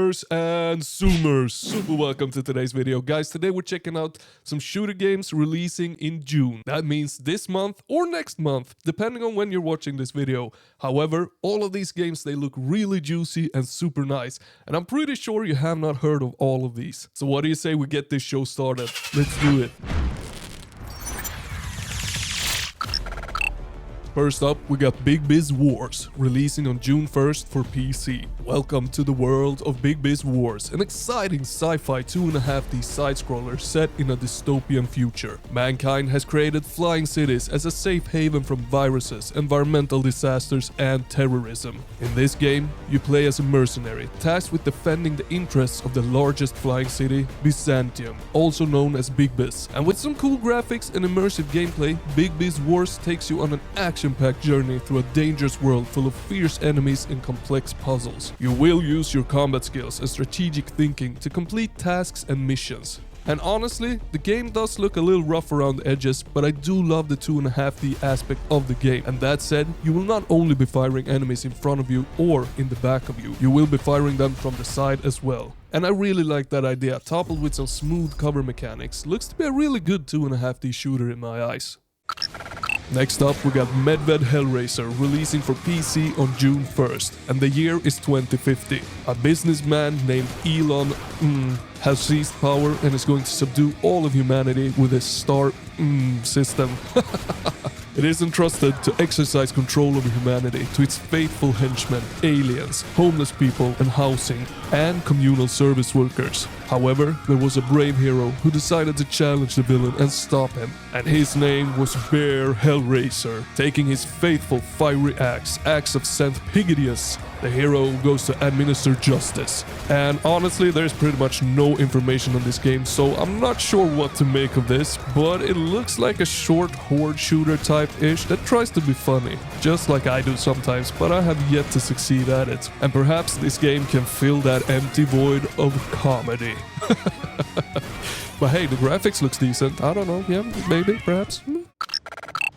boomers and zoomers, super welcome to today's video. Guys, today we're checking out some shooter games releasing in June. That means this month or next month, depending on when you're watching this video. However, all of these games, they look really juicy and super nice, and I'm pretty sure you have not heard of all of these. So what do you say we get this show started? Let's do it. First up, we got Byz Wars, releasing on June 1st for PC. Welcome to the world of Byz Wars, an exciting sci-fi 2.5D side-scroller set in a dystopian future. Mankind has created flying cities as a safe haven from viruses, environmental disasters, and terrorism. In this game, you play as a mercenary, tasked with defending the interests of the largest flying city, Byzantium, also known as Byz. And with some cool graphics and immersive gameplay, Byz Wars takes you on an action-packed journey through a dangerous world full of fierce enemies and complex puzzles. You will use your combat skills and strategic thinking to complete tasks and missions. And honestly, the game does look a little rough around the edges, but I do love the 2.5D aspect of the game. And that said, you will not only be firing enemies in front of you or in the back of you, you will be firing them from the side as well. And I really like that idea, coupled with some smooth cover mechanics. Looks to be a really good 2.5D shooter in my eyes. Next up, we got Medved Hellraiser, releasing for PC on June 1st, and the year is 2050. A businessman named Elon has seized power and is going to subdue all of humanity with his star system. It is entrusted to exercise control over humanity to its faithful henchmen, aliens, homeless people and housing, and communal service workers. However, there was a brave hero who decided to challenge the villain and stop him, and his name was Byz Hellraiser. Taking his faithful fiery axe of Saint Pigidius, the hero goes to administer justice. And honestly, there's pretty much no information on this game, so I'm not sure what to make of this, but it looks like a short horde shooter type-ish that tries to be funny, just like I do sometimes, but I have yet to succeed at it. And perhaps this game can fill that empty void of comedy. But hey, the graphics looks decent. I don't know, yeah, maybe, perhaps.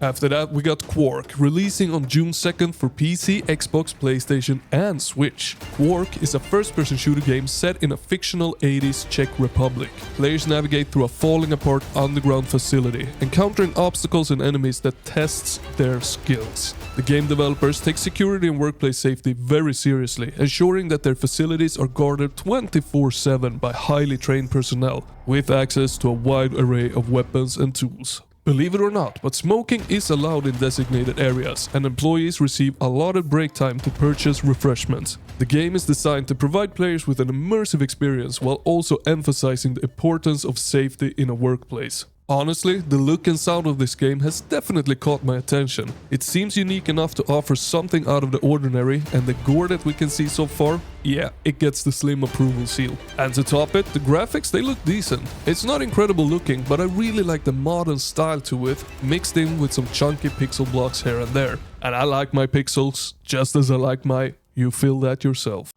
After that, we got Kvark, releasing on June 2nd for PC, Xbox, PlayStation, and Switch. Kvark is a first-person shooter game set in a fictional 80s Czech Republic. Players navigate through a falling apart underground facility, encountering obstacles and enemies that tests their skills. The game developers take security and workplace safety very seriously, ensuring that their facilities are guarded 24/7 by highly trained personnel, with access to a wide array of weapons and tools. Believe it or not, but smoking is allowed in designated areas, and employees receive allotted break time to purchase refreshments. The game is designed to provide players with an immersive experience while also emphasizing the importance of safety in a workplace. Honestly, the look and sound of this game has definitely caught my attention. It seems unique enough to offer something out of the ordinary, and the gore that we can see so far, yeah, it gets the slim approval seal. And to top it, the graphics, they look decent. It's not incredible looking, but I really like the modern style to it, mixed in with some chunky pixel blocks here and there. And I like my pixels just as I like my, you feel that yourself.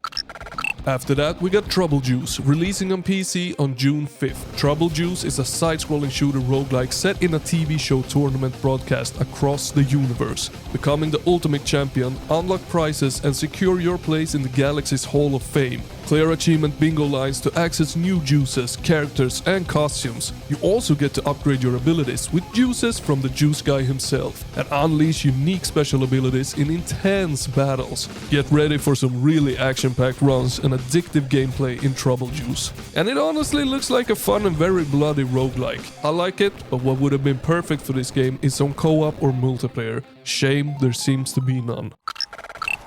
After that, we got Trouble Juice, releasing on PC on June 5th. Trouble Juice is a side-scrolling shooter roguelike set in a TV show tournament broadcast across the universe. Becoming the ultimate champion, unlock prizes and secure your place in the galaxy's Hall of Fame. Clear achievement bingo lines to access new juices, characters and costumes. You also get to upgrade your abilities with juices from the juice guy himself and unleash unique special abilities in intense battles. Get ready for some really action-packed runs and addictive gameplay in Trouble Juice. And it honestly looks like a fun and very bloody roguelike. I like it, but what would have been perfect for this game is some co-op or multiplayer. Shame there seems to be none.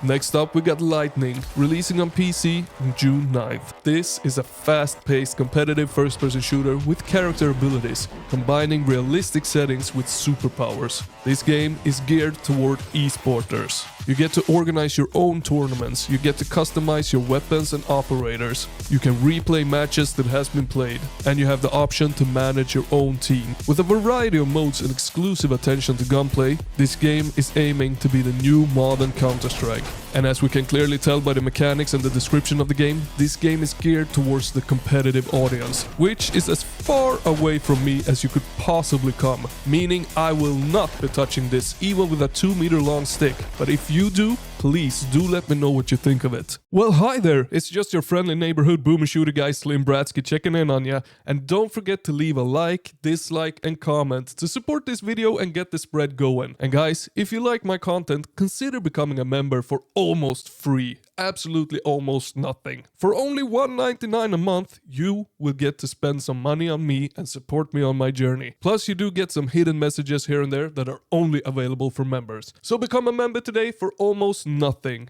Next up, we got Lightning, releasing on PC on June 9th. This is a fast-paced competitive first-person shooter with character abilities, combining realistic settings with superpowers. This game is geared toward esporters. You get to organize your own tournaments, you get to customize your weapons and operators, you can replay matches that has been played, and you have the option to manage your own team. With a variety of modes and exclusive attention to gunplay, this game is aiming to be the new modern Counter-Strike. And as we can clearly tell by the mechanics and the description of the game, this game is geared towards the competitive audience, which is as far away from me as you could possibly come, meaning I will not be touching this even with a 2-meter long stick, but if you do, please do let me know what you think of it. Well, hi there, it's just your friendly neighborhood boomer shooter guy Slim Bratsky checking in on ya, and don't forget to leave a like, dislike and comment to support this video and get the spread going. And guys, if you like my content, consider becoming a member for almost free. Absolutely almost nothing. For only $1.99 a month, you will get to spend some money on me and support me on my journey. Plus, you do get some hidden messages here and there that are only available for members. So become a member today for almost nothing.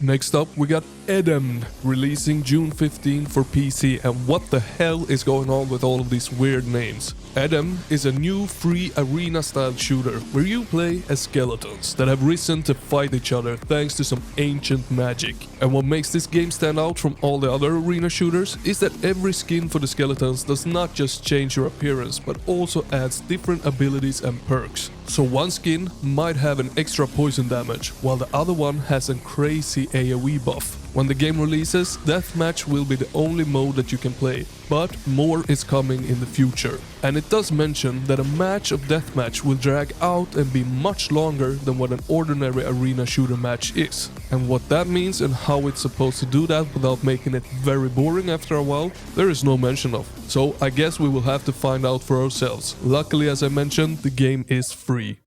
Next up, we got Edemn, releasing June 15 for PC, and what the hell is going on with all of these weird names? Edemn is a new free arena-style shooter where you play as skeletons that have risen to fight each other thanks to some ancient magic. And what makes this game stand out from all the other arena shooters is that every skin for the skeletons does not just change your appearance, but also adds different abilities and perks. So one skin might have an extra poison damage, while the other one has a crazy AoE buff. When the game releases, Deathmatch will be the only mode that you can play, but more is coming in the future. And it does mention that a match of Deathmatch will drag out and be much longer than what an ordinary arena shooter match is. And what that means and how it's supposed to do that without making it very boring after a while, there is no mention of. So I guess we will have to find out for ourselves. Luckily, as I mentioned, the game is free.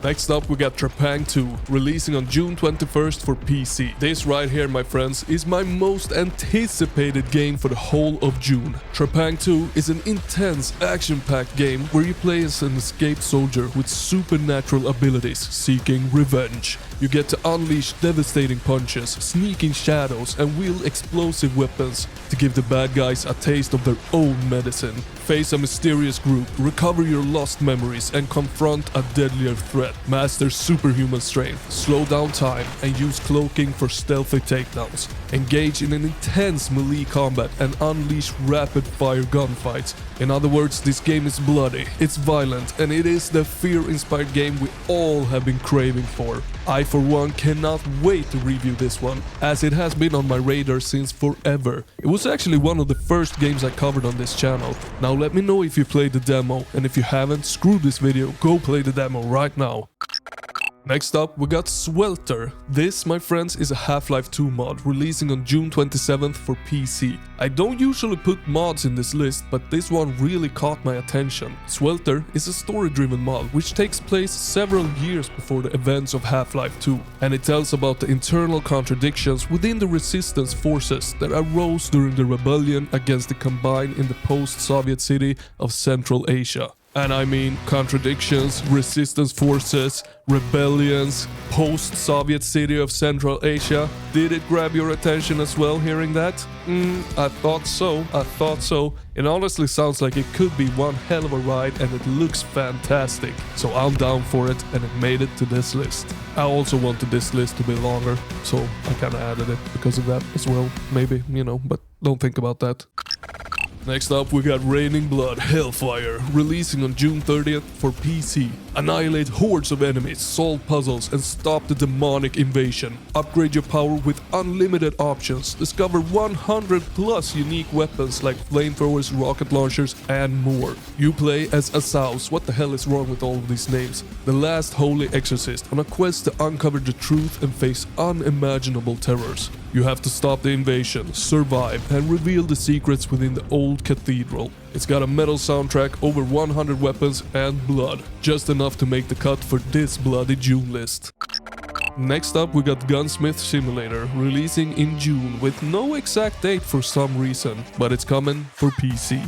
Next up, we got Trepang 2, releasing on June 21st for PC. This right here, my friends, is my most anticipated game for the whole of June. Trepang 2 is an intense, action-packed game where you play as an escaped soldier with supernatural abilities seeking revenge. You get to unleash devastating punches, sneak in shadows, and wield explosive weapons to give the bad guys a taste of their own medicine. Face a mysterious group, recover your lost memories, and confront a deadlier threat. Master superhuman strength, slow down time, and use cloaking for stealthy takedowns. Engage in an intense melee combat and unleash rapid-fire gunfights. In other words, this game is bloody, it's violent, and it is the fear-inspired game we all have been craving for. I, for one, cannot wait to review this one, as it has been on my radar since forever. It was actually one of the first games I covered on this channel. Now let me know if you played the demo, and if you haven't, screw this video, go play the demo right now. Next up, we got Swelter. This, my friends, is a Half-Life 2 mod, releasing on June 27th for PC. I don't usually put mods in this list, but this one really caught my attention. Swelter is a story-driven mod, which takes place several years before the events of Half-Life 2, and it tells about the internal contradictions within the resistance forces that arose during the rebellion against the Combine in the post-Soviet city of Central Asia. And I mean contradictions, resistance forces, rebellions, post-Soviet city of Central Asia. Did it grab your attention as well hearing that? I thought so. It honestly sounds like it could be one hell of a ride and it looks fantastic. So I'm down for it and it made it to this list. I also wanted this list to be longer, so I kinda added it because of that as well. Maybe, but don't think about that. Next up, we got Raining Blood Hellfire, releasing on June 30th for PC. Annihilate hordes of enemies, solve puzzles, and stop the demonic invasion. Upgrade your power with unlimited options. Discover 100 plus unique weapons like flamethrowers, rocket launchers, and more. You play as Asaus, what the hell is wrong with all of these names? The last holy exorcist on a quest to uncover the truth and face unimaginable terrors. You have to stop the invasion, survive, and reveal the secrets within the old cathedral. It's got a metal soundtrack, over 100 weapons, and blood. Just enough to make the cut for this bloody June list. Next up, we got Gunsmith Simulator, releasing in June with no exact date for some reason, but it's coming for PC.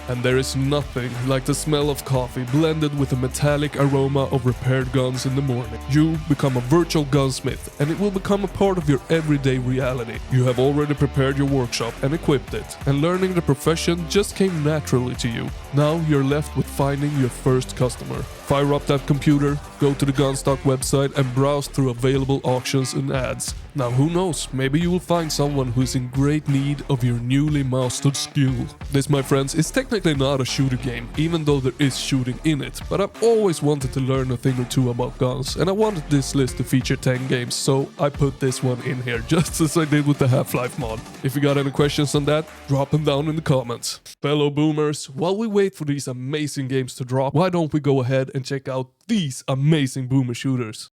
And there is nothing like the smell of coffee blended with the metallic aroma of repaired guns in the morning. You become a virtual gunsmith and it will become a part of your everyday reality. You have already prepared your workshop and equipped it, and learning the profession just came naturally to you. Now you're left with finding your first customer. Fire up that computer, go to the Gunstock website and browse through available auctions and ads. Now who knows, maybe you will find someone who is in great need of your newly mastered skill. This, my friends, is technically not a shooter game, even though there is shooting in it, but I've always wanted to learn a thing or two about guns, and I wanted this list to feature 10 games, so I put this one in here, just as I did with the Half-Life mod. If you got any questions on that, drop them down in the comments. Fellow boomers, while we wait for these amazing games to drop, why don't we go ahead and check out these amazing boomer shooters?